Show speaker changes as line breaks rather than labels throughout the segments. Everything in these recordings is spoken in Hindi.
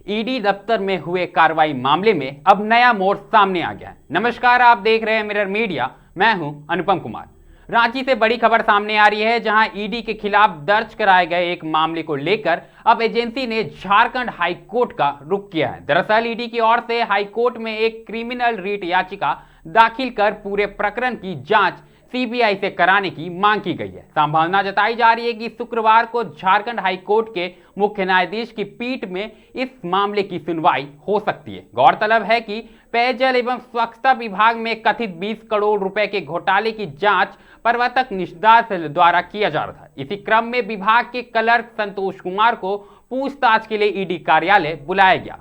ईडी दफ्तर में हुए कार्रवाई मामले में अब नया मोड़ सामने आ गया है। नमस्कार, आप देख रहे हैं मिरर मीडिया। मैं हूं अनुपम कुमार। रांची से बड़ी खबर सामने आ रही है, जहां ईडी के खिलाफ दर्ज कराए गए एक मामले को लेकर अब एजेंसी ने झारखंड हाई कोर्ट का रुख किया है। दरअसल ईडी की ओर से हाई कोर्ट में एक क्रिमिनल रिट याचिका दाखिल कर पूरे प्रकरण की जांच सीबीआई से कराने की मांग की गई है। संभावना जताई जा रही है कि शुक्रवार को झारखंड हाई कोर्ट के मुख्य न्यायाधीश की पीठ में इस मामले की सुनवाई हो सकती है। गौरतलब है कि पेयजल एवं स्वच्छता विभाग में कथित 20 करोड़ रुपए के घोटाले की जांच प्रवर्तक निषाद द्वारा किया जा रहा था। इसी क्रम में विभाग के क्लर्क संतोष कुमार को पूछताछ के लिए ईडी कार्यालय बुलाया गया।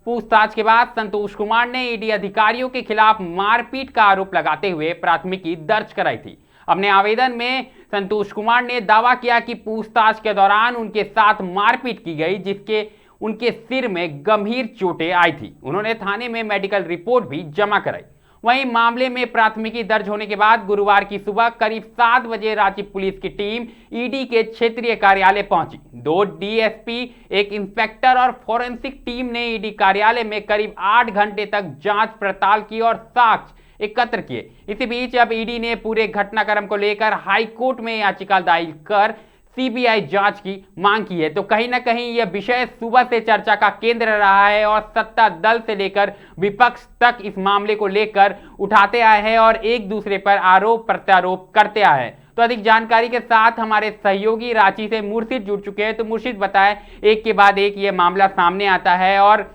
पूछताछ के बाद संतोष कुमार ने ईडी अधिकारियों के खिलाफ मारपीट का आरोप लगाते हुए प्राथमिकी दर्ज कराई थी। अपने आवेदन में संतोष कुमार ने दावा किया कि पूछताछ के दौरान उनके साथ मारपीट की गई, जिसके उनके सिर में गंभीर चोटें आई थी। उन्होंने थाने में मेडिकल रिपोर्ट भी जमा कराई। वहीं मामले में प्राथमिकी दर्ज होने के बाद गुरुवार की सुबह करीब 7 बजे रांची पुलिस की टीम ईडी के क्षेत्रीय कार्यालय पहुंची। 2 डीएसपी, एक इंस्पेक्टर और फोरेंसिक टीम ने ईडी कार्यालय में करीब 8 घंटे तक जांच पड़ताल की और साक्ष्य एकत्र किए। इसी बीच अब ईडी ने पूरे घटनाक्रम को लेकर हाई कोर्ट में याचिका दायर कर सीबीआई जांच की मांग की है। तो कहीं ना कहीं यह विषय सुबह से चर्चा का केंद्र रहा है और सत्ता दल से लेकर विपक्ष तक इस मामले को लेकर उठाते आए हैं और एक दूसरे पर आरोप प्रत्यारोप करते आए हैं। तो अधिक जानकारी के साथ हमारे सहयोगी रांची से मुर्शिद जुड़ चुके हैं। तो मुर्शिद, बताएं, एक के बाद एक ये मामला सामने आता है और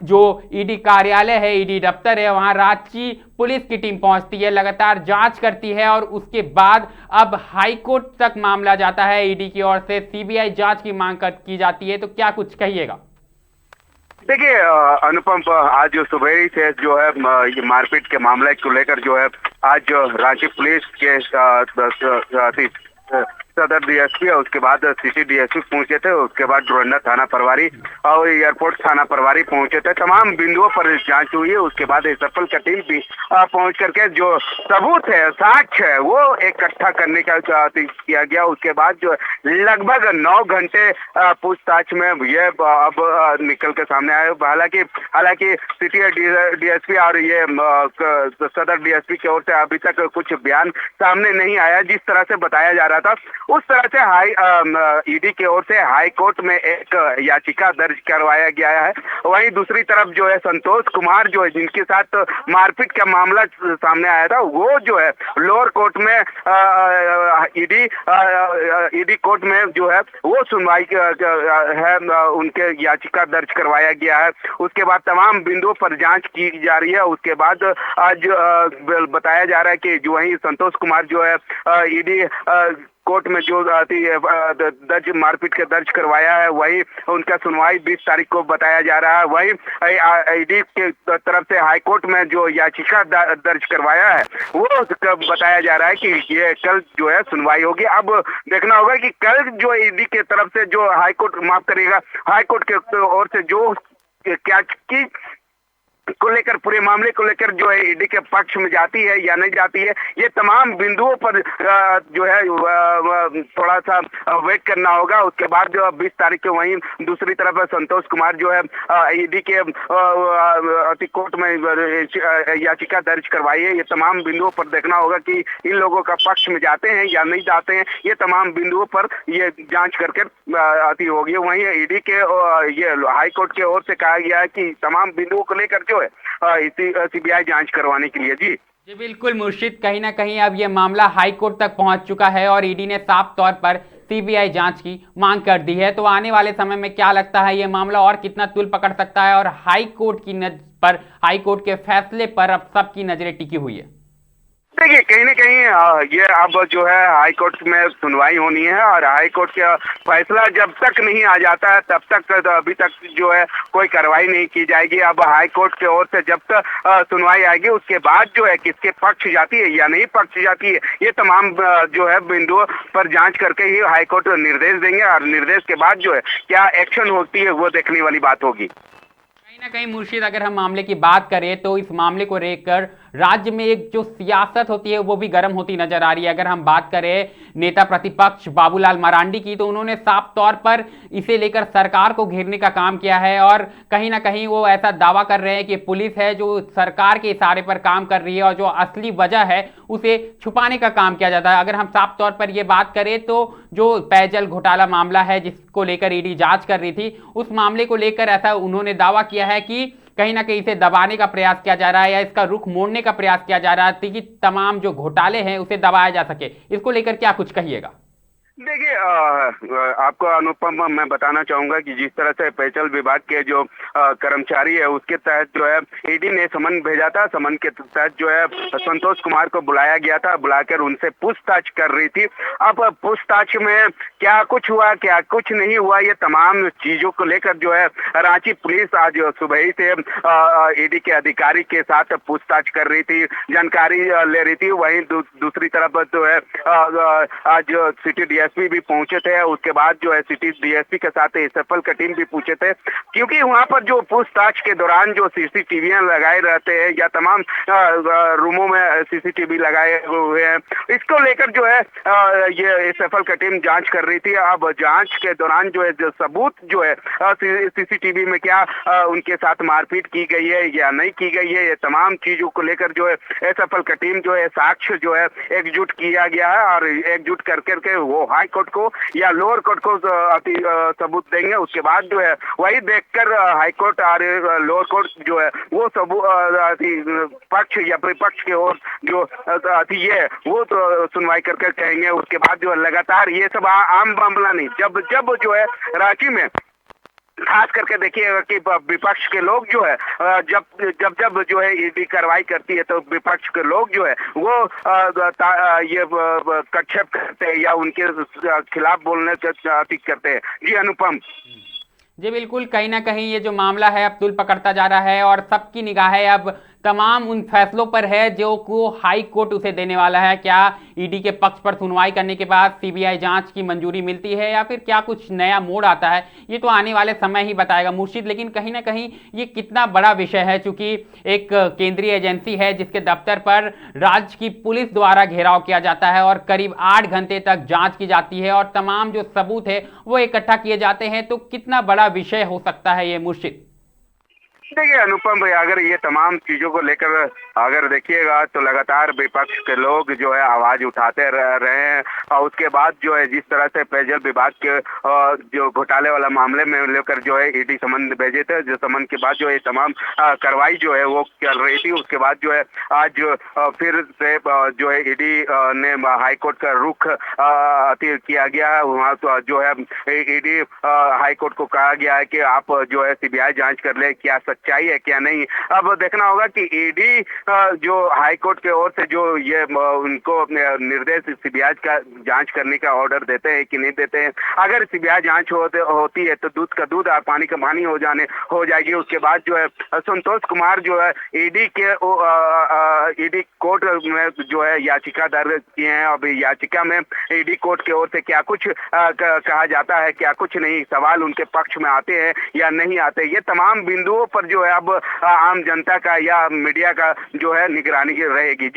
जो ईडी कार्यालय है, ईडी दफ्तर है, वहां रांची पुलिस की टीम पहुंचती है, लगातार जांच करती है और उसके बाद अब हाई कोर्ट तक मामला जाता है। ईडी की ओर से सीबीआई जांच की मांग की जाती है। तो क्या कुछ कहिएगा?
देखिए अनुपम, आज सुबह ही से जो है ये मारपीट के मामले को लेकर जो है आज रांची पुलिस के सदर डीएसपी और उसके बाद सिटी डीएसपी पहुंचे थे। उसके बाद डोरंडा थाना प्रभारी और एयरपोर्ट थाना प्रभारी पहुंचे थे। तमाम बिंदुओं पर जांच हुई है। उसके बाद सफल का टीम भी पहुंच करके जो सबूत है, साक्ष्य है, वो इकट्ठा करने का किया गया। उसके बाद जो लगभग 9 घंटे पूछताछ में ये अब निकल के सामने आए। हालांकि सिटी डीएसपी और ये सदर डीएसपी की ओर से अभी तक कुछ बयान सामने नहीं आया। जिस तरह से बताया जा रहा था उस तरह से ईडी की ओर से हाई कोर्ट में एक याचिका दर्ज करवाया गया है। वहीं दूसरी तरफ जो है संतोष कुमार जो है, जिनके साथ मारपीट का मामला सामने आया था, वो जो है लोअर कोर्ट में ईडी कोर्ट में जो है वो सुनवाई है, उनके याचिका दर्ज करवाया गया है। उसके बाद तमाम बिंदुओं पर जांच की जा रही है। उसके बाद आज बताया जा रहा है कि जो वही संतोष कुमार जो है ईडी कोर्ट में जो दर्ज मारपीट के दर्ज करवाया है, वही उनका सुनवाई 20 तारीख को बताया जा रहा है। वही ईडी के तरफ से हाई कोर्ट में जो याचिका दर्ज करवाया है वो बताया जा रहा है कि ये कल जो है सुनवाई होगी। अब देखना होगा कि कल जो ईडी के तरफ से जो हाई कोर्ट के ओर से जो क्या की को लेकर, पूरे मामले को लेकर जो है ईडी के पक्ष में जाती है या नहीं जाती है, ये तमाम बिंदुओं पर जो है थोड़ा सा वेट करना होगा। उसके बाद जो 20 तारीख को वहीं दूसरी तरफ संतोष कुमार जो है ईडी के कोर्ट में याचिका दर्ज करवाई है। ये तमाम बिंदुओं पर देखना होगा कि इन लोगों का पक्ष में जाते हैं या नहीं जाते हैं। ये तमाम बिंदुओं पर ये जांच करके आती होगी। वहीं ईडी के ये हाई कोर्ट की ओर से कहा गया है कि तमाम बिंदुओं को लेकर जो है सीबीआई जांच करवाने के लिए। जी
बिल्कुल मुर्शिद, कहीं ना कहीं अब यह मामला हाई कोर्ट तक पहुंच चुका है और ईडी ने साफ तौर पर सीबीआई जांच की मांग कर दी है। तो आने वाले समय में क्या लगता है, यह मामला और कितना तुल पकड़ सकता है और हाई कोर्ट के फैसले पर अब सबकी नजरें टिकी हुई है?
देखिए कहीं ना कहीं ये अब जो है हाई कोर्ट में सुनवाई होनी है और हाई कोर्ट का फैसला जब तक नहीं आ जाता है तब तक तो अभी तक जो है कोई कार्रवाई नहीं की जाएगी। अब हाई कोर्ट की ओर से जब तक सुनवाई आएगी उसके बाद जो है किसके पक्ष जाती है या नहीं पक्ष जाती है, ये तमाम जो है बिंदुओं पर जांच करके ही हाई कोर्ट निर्देश देंगे और निर्देश के बाद जो है क्या एक्शन होती है वो देखने वाली बात होगी।
कहीं ना कहीं मुर्शिद, अगर हम मामले की बात करें तो इस मामले को लेकर राज्य में एक जो सियासत होती है वो भी गर्म होती नजर आ रही है। अगर हम बात करें नेता प्रतिपक्ष बाबूलाल मरांडी की, तो उन्होंने साफ तौर पर इसे लेकर सरकार को घेरने का काम किया है और कहीं ना कहीं वो ऐसा दावा कर रहे हैं कि पुलिस है जो सरकार के इशारे पर काम कर रही है और जो असली वजह है उसे छुपाने का काम किया जाता है। अगर हम साफ तौर पर यह बात करें तो जो पेयजल घोटाला मामला है जिसको लेकर ईडी जांच कर रही थी, उस मामले को लेकर ऐसा उन्होंने दावा किया है कि कहीं ना कहीं इसे दबाने का प्रयास किया जा रहा है या इसका रुख मोड़ने का प्रयास किया जा रहा है ताकि तमाम जो घोटाले हैं उसे दबाया जा सके। इसको लेकर क्या कुछ कहिएगा?
देखिए, आपको अनुपम मैं बताना चाहूंगा कि जिस तरह से पेयजल विभाग के जो कर्मचारी है उसके तहत जो है ईडी ने समन भेजा था। समन के तहत जो है संतोष कुमार को बुलाया गया था, बुलाकर उनसे पूछताछ कर रही थी। अब पूछताछ में क्या कुछ हुआ क्या कुछ नहीं हुआ, ये तमाम चीजों को लेकर जो है रांची पुलिस आज सुबह ही से ईडी के अधिकारी के साथ पूछताछ कर रही थी, जानकारी ले रही थी। वहीं दूसरी तरफ जो है आज सिटी डीएसपी भी पहुंचे थे। उसके बाद जो है सिटी डीएसपी के साथ एसएफएल का टीम भी पूछे थे, क्योंकि वहां पर जो पूछताछ के दौरान जो सीसीटीवी लगाए रहते हैं या तमाम रूमों में सीसीटीवी लगाए हुए हैं, इसको लेकर जो है ये एसएफएल का टीम जांच कर रही थी। अब जांच के दौरान जो है जो सबूत जो है सीसीटीवी में क्या उनके साथ मारपीट की गई है या नहीं की गई है, ये तमाम चीजों को लेकर जो है एसएफएल का टीम जो है साक्ष्य जो है एकजुट किया गया है और एकजुट कर करके वो हाई कोर्ट को या लोअर कोर्ट को सबूत देंगे। उसके बाद जो है वही देखकर हाई कोर्ट और लोअर कोर्ट जो है वो सबूत पक्ष या विपक्ष के ओर जो ये वो तो सुनवाई करके कहेंगे। उसके बाद जो लगातार ये सब आम मामला नहीं, जब जब जो है रांची में खास करके देखिएगा कि विपक्ष के लोग जो है जब जो है ईडी कार्रवाई करती है तो विपक्ष के लोग जो है वो ये कक्षेप करते हैं या उनके खिलाफ बोलने से करते हैं। जी अनुपम।
जी बिल्कुल, कहीं ना कहीं ये जो मामला है अब तुल पकड़ता जा रहा है और सबकी निगाहें अब तमाम उन फैसलों पर है जो को हाई कोर्ट उसे देने वाला है। क्या ईडी के पक्ष पर सुनवाई करने के बाद सीबीआई जांच की मंजूरी मिलती है या फिर क्या कुछ नया मोड़ आता है, ये तो आने वाले समय ही बताएगा मुर्शिद। लेकिन कहीं ना कहीं ये कितना बड़ा विषय है, चूंकि एक केंद्रीय एजेंसी है जिसके दफ्तर पर राज्य की पुलिस द्वारा घेराव किया जाता है और करीब 8 घंटे तक जांच की जाती है और तमाम जो सबूत है वो इकट्ठा किए जाते हैं, तो कितना बड़ा विषय हो सकता है ये मुर्शिद?
देखिए अनुपम भाई, अगर ये तमाम चीजों को लेकर अगर देखिएगा तो लगातार विपक्ष के लोग जो है आवाज उठाते रहे हैं और उसके बाद जो है जिस तरह से पेयजल विभाग के जो घोटाले वाला मामले में लेकर जो है ईडी समन भेजे थे, जो समन के बाद जो है तमाम कार्रवाई जो है वो चल रही थी। उसके बाद जो है आज फिर से जो है ईडी ने हाई कोर्ट का रुख किया गया है। वहाँ तो जो है ईडी हाई कोर्ट को कहा गया है कि आप जो है सीबीआई जांच कर ले, क्या सच्चाई है क्या नहीं। अब देखना होगा कि ईडी जो हाई कोर्ट के ओर से जो ये उनको निर्देश सीबीआई का जांच करने का ऑर्डर देते हैं कि नहीं देते हैं। अगर सीबीआई जांच होती है तो दूध का दूध और पानी का पानी हो जाएगी। उसके बाद जो है संतोष कुमार जो है ईडी कोर्ट में जो है याचिका दर्ज किए हैं। अभी याचिका में ईडी कोर्ट के ओर से क्या कुछ कहा जाता है क्या कुछ नहीं, सवाल उनके पक्ष में आते हैं या नहीं आते, ये तमाम बिंदुओं पर जो है अब आम जनता का या मीडिया का जो है निगरानी रहेगी।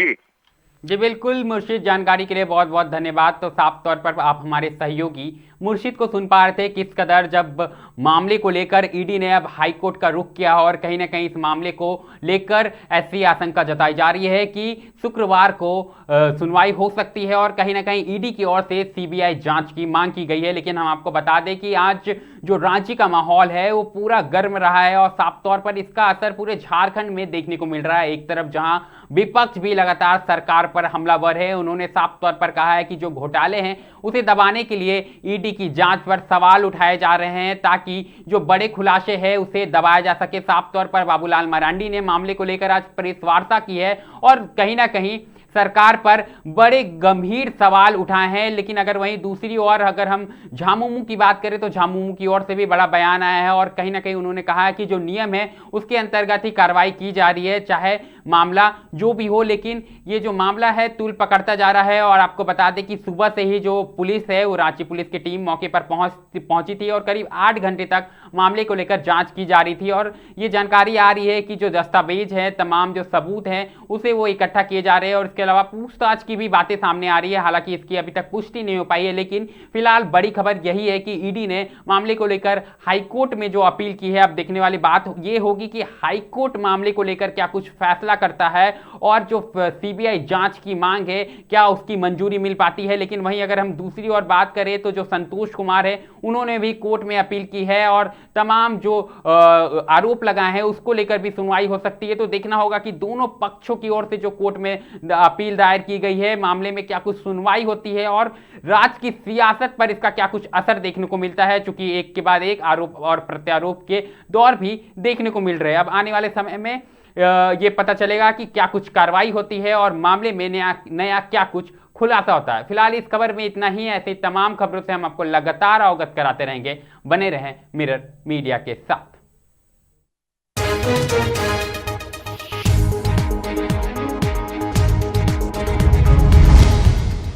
जी
बिल्कुल मुर्शिद, जानकारी के लिए बहुत बहुत धन्यवाद। तो साफ तौर पर आप हमारे सहयोगी मुर्शिद को सुन पा रहे थे किस कदर जब मामले को लेकर ईडी ने अब हाई कोर्ट का रुख किया और कहीं ना कहीं इस मामले को लेकर ऐसी आशंका जताई जा रही है कि शुक्रवार को सुनवाई हो सकती है और कहीं ना कहीं ईडी की ओर से सीबीआई जांच की मांग की गई है। लेकिन हम आपको बता दें कि आज जो रांची का माहौल है वो पूरा गर्म रहा है और साफ तौर पर इसका असर पूरे झारखंड में देखने को मिल रहा है। एक तरफ जहां विपक्ष भी लगातार सरकार पर हमलावर है, उन्होंने साफ तौर पर कहा है कि जो घोटाले हैं उसे दबाने के लिए ईडी की जांच पर सवाल उठाए जा रहे हैं ताकि जो बड़े खुलासे हैं उसे दबाया जा सके। साफ तौर पर बाबूलाल मरांडी ने मामले को लेकर आज प्रेस वार्ता की है और कहीं ना कहीं सरकार पर बड़े गंभीर सवाल उठाए हैं। लेकिन अगर वहीं दूसरी ओर अगर हम झामुमो की बात करें तो झामुमो की ओर से भी बड़ा बयान आया है और कहीं ना कहीं उन्होंने कहा है कि जो नियम है उसके अंतर्गत ही कार्रवाई की जा रही है, चाहे मामला जो भी हो, लेकिन ये जो मामला है तूल पकड़ता जा रहा है। और आपको बता दें कि सुबह से ही जो पुलिस है, वो रांची पुलिस की टीम मौके पर पहुंची थी और करीब 8 घंटे तक मामले को लेकर जांच की जा रही थी। और ये जानकारी आ रही है कि जो दस्तावेज है, तमाम जो सबूत हैं, उसे वो इकट्ठा किए जा रहे हैं। और इसके अलावा पूछताछ की भी बातें सामने आ रही है। हालांकि इसकी अभी तक पुष्टि नहीं हो पाई है, लेकिन फिलहाल बड़ी खबर यही है कि ईडी ने मामले को लेकर हाईकोर्ट में जो अपील की है। अब देखने वाली बात यह होगी कि हाईकोर्ट मामले को लेकर क्या कुछ फैसला करता है और जो सीबीआई जांच की मांग है, क्या उसकी मंजूरी मिल पाती है। लेकिन वहीं अगर हम दूसरी ओर बात करें तो जो संतोष कुमार है, उन्होंने भी कोर्ट में अपील की है और तमाम जो आरोप लगाए हैं उसको लेकर भी सुनवाई हो सकती है। तो देखना होगा कि दोनों पक्षों की ओर से जो कोर्ट में अपील दायर की गई है, मामले में क्या कुछ सुनवाई होती है और राज्य की सियासत पर इसका क्या कुछ असर देखने को मिलता है, चूंकि एक के बाद एक आरोप और प्रत्यारोप के दौर भी देखने को मिल रहे हैं। अब आने वाले समय में ये पता चलेगा कि क्या कुछ कार्रवाई होती है और मामले में नया क्या कुछ खुलासा होता है। फिलहाल इस खबर में इतना ही। ऐसे तमाम खबरों से हम आपको लगातार अवगत कराते रहेंगे। बने रहें मिरर मीडिया के साथ।